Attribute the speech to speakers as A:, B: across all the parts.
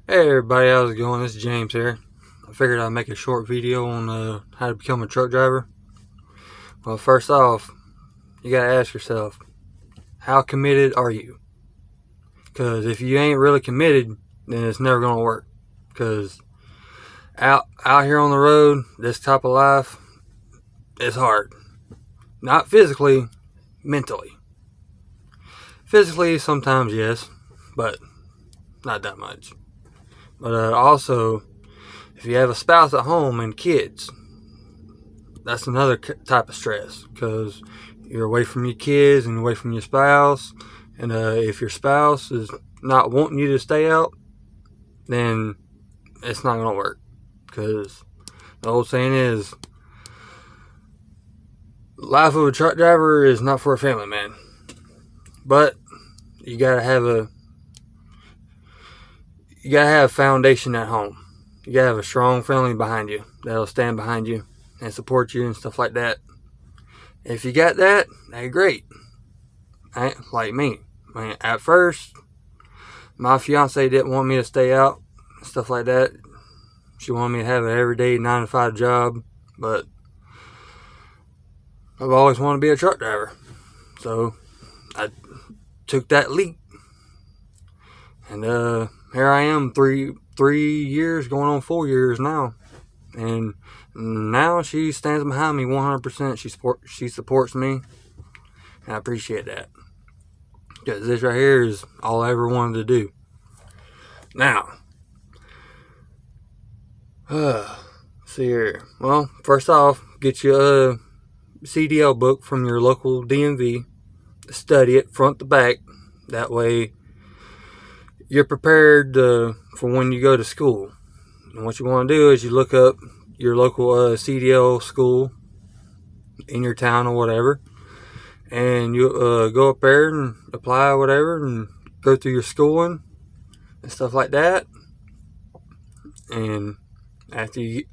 A: Hey everybody, how's it going? This is James here. I figured I'd make a short video on how to become a truck driver. Well, first off, you gotta ask yourself, how committed are you? Because if you ain't really committed, then it's never gonna work. Because out here on the road, this type of life, it's hard. Not physically, mentally. Physically, sometimes yes, but not that much. But also, if you have a spouse at home and kids, that's another type of stress, because you're away from your kids and away from your spouse. And if your spouse is not wanting you to stay out, then it's not going to work. Because the old saying is, life of a truck driver is not for a family man. But you gotta have a foundation at home. You gotta have a strong family behind you that'll stand behind you and support you and stuff like that. If you got that, hey, great. Like me. At first, my fiance didn't want me to stay out, stuff like that. She wanted me to have an everyday 9-to-5 job, but I've always wanted to be a truck driver. So I took that leap. And here I am, three years, going on 4 years now. And now she stands behind me 100%. She supports me, and I appreciate that. Because this right here is all I ever wanted to do. Now, see here. Well, first off, get you a CDL book from your local DMV. Study it front to back. That way, you're prepared for when you go to school. And what you want to do is you look up your local CDL school in your town or whatever, and you go up there and apply whatever and go through your schooling and stuff like that. And after you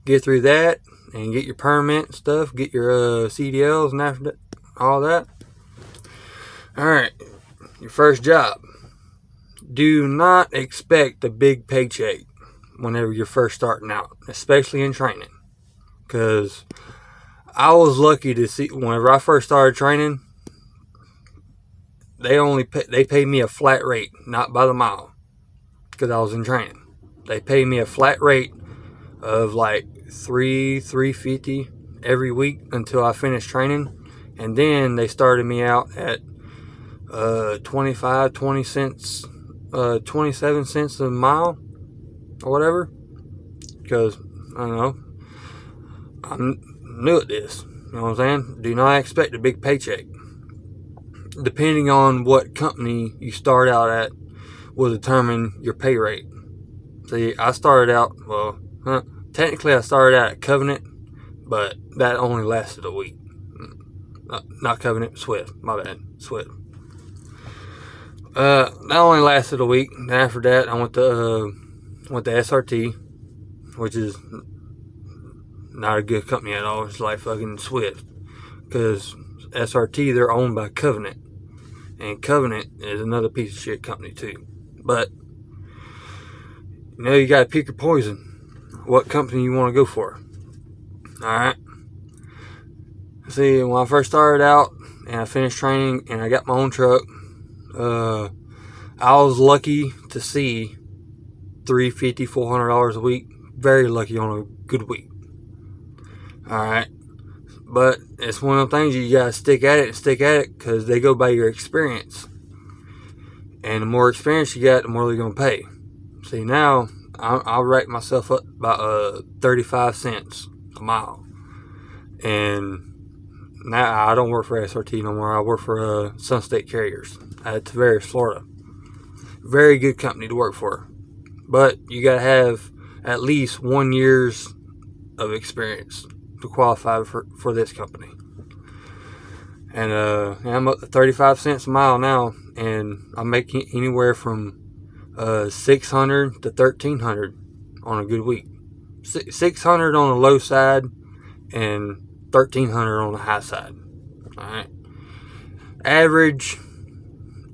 A: get through that and get your permit and stuff, get your CDLs and after that, all that. Alright, your first job. Do not expect a big paycheck whenever you're first starting out, especially in training. Because I was lucky to see, whenever I first started training, they paid me a flat rate, not by the mile, because I was in training. They paid me a flat rate of like $350 every week until I finished training. And then they started me out at 20 cents, 27 cents a mile or whatever, because I don't know, I'm new at this. You know what I'm saying? Do not expect a big paycheck. Depending on what company you start out at will determine your pay rate. See, I started out, technically I started out at Covenant, but that only lasted a week. Not Covenant, Swift, my bad, Swift. That only lasted a week. And after that, I went to SRT, which is not a good company at all. It's like fucking Swift, because SRT, they're owned by Covenant, and Covenant is another piece of shit company too. But you gotta pick your poison. What company you want to go for? All right. See, when I first started out and I finished training and I got my own truck, I was lucky to see $350, $400 a week. Very lucky on a good week. Alright. But it's one of the things you gotta stick at it, because they go by your experience. And the more experience you got, the more they're gonna pay. See, now I'll rate myself up about 35 cents a mile. And now I don't work for SRT no more. I work for Sun State Carriers at Tavares, Florida. Very good company to work for. But you gotta have at least 1 year's of experience to qualify for this company. And I'm up to 35 cents a mile now, and I'm making anywhere from $600 to $1,300 on a good week. $600 on the low side and $1,300 on the high side. All right. Average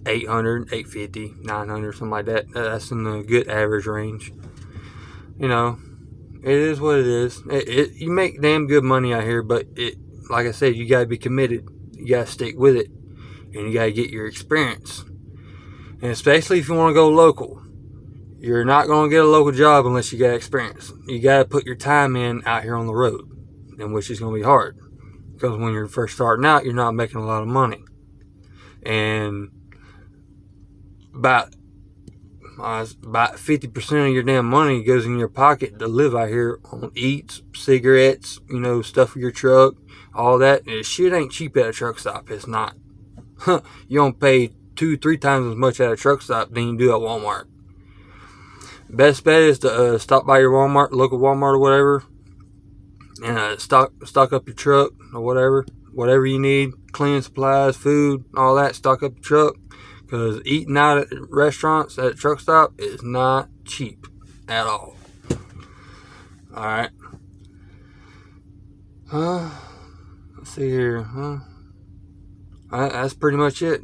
A: $800, $850, $900, something like that. That's in the good average range. You know, it is what it is. You make damn good money out here, but like I said, you gotta be committed. You gotta stick with it, and you gotta get your experience. And especially if you want to go local, you're not gonna get a local job unless you got experience. You gotta put your time in out here on the road, and which is gonna be hard, because when you're first starting out, you're not making a lot of money, and about 50% of your damn money goes in your pocket to live out here on eats, cigarettes, stuff for your truck, all that. And shit ain't cheap at a truck stop. It's not. You don't pay 2-3 times as much at a truck stop than you do at Walmart. Best bet is to stop by your Walmart, local Walmart or whatever, and stock up your truck or whatever you need, cleaning supplies, food, all that. Stock up your truck. Because eating out at restaurants at a truck stop is not cheap at all. Alright. Let's see here. That's pretty much it.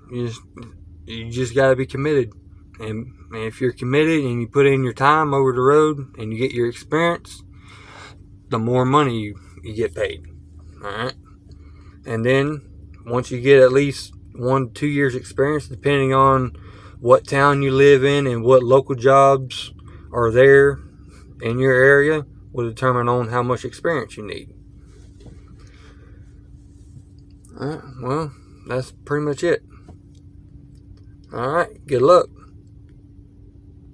A: You just got to be committed. And if you're committed and you put in your time over the road and you get your experience, the more money you get paid. Alright. And then once you get at least 1 to 2 years experience, depending on what town you live in and what local jobs are there in your area, will determine on how much experience you need. Alright, well, that's pretty much it. Alright, good luck.